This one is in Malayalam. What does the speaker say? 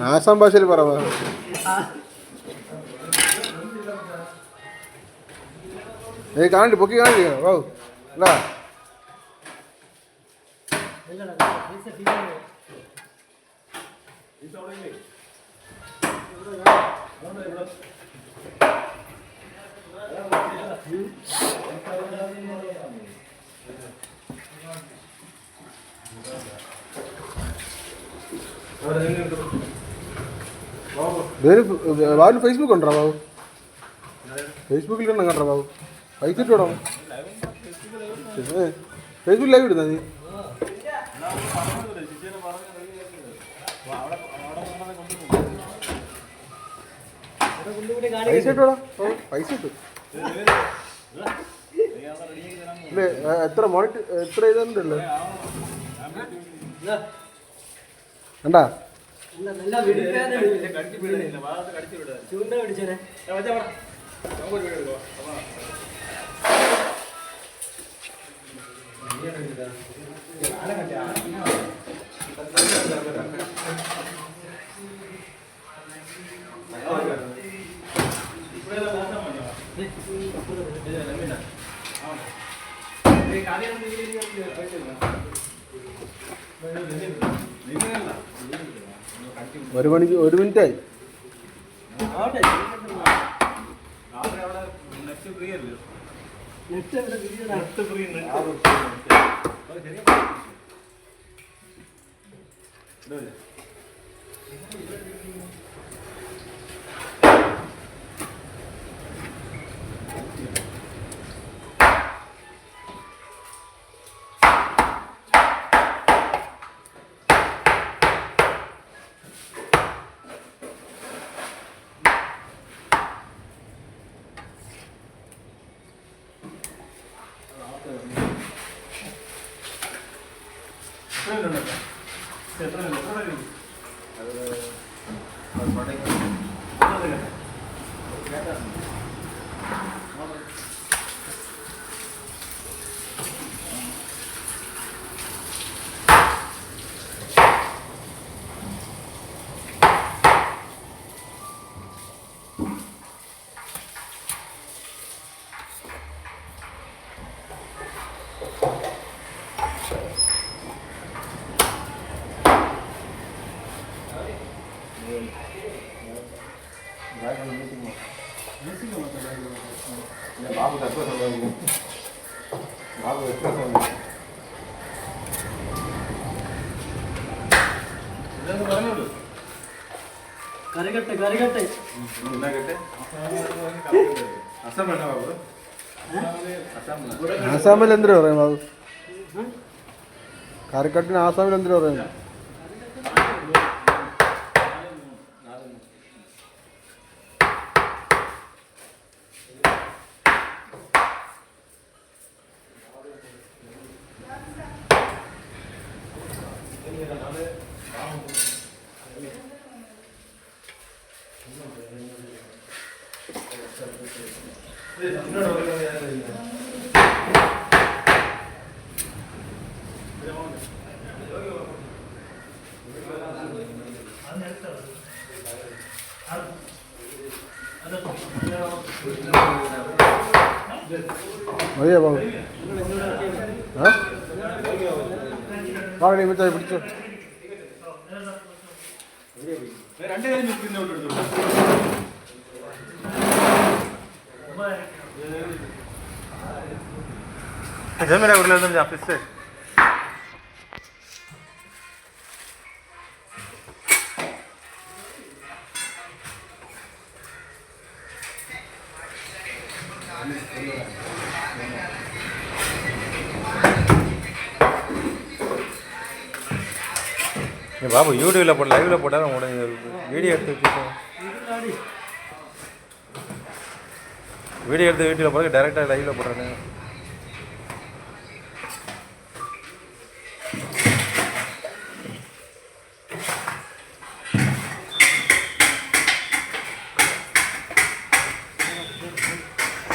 ആസാം ഭാഷയിൽ പറ. കാണില്ല, പൊക്കി കാണില്ല. ഓ അല്ല ബാബു ഫേസ്ബുക്ക് ഉണ്ടോ? ബാബു ഫേസ്ബുക്കിൽ തന്നെ കണ്ടോ? ബാബു പൈസ ഇട്ട് വിടാം. ഫേസ്ബുക്ക് ലൈവ് ഇടുന്ന നീ? പൈസ ഇട്ട് വിടാം. പൈസ ഇട്ടു ഇല്ലേ? എത്ര മോണിറ്റ് എത്ര ഇതുണ്ടല്ലോ കണ്ടാ? ഒരു മണിക്ക് 1 മിനിറ്റായി. ആസാമിൽ എന്തിനാ പറയാം ബാബു? കറിക്കട്ടിന് ആസാമിൽ എന്തിനാ പറയുന്നത്? മതിയാ ബാബു? മിഠായി പിടിച്ചോ. मेरा उड़ला तुम ऑफिस से बाबू यूट्यूब लाइव पोटा video video video direct live पोटा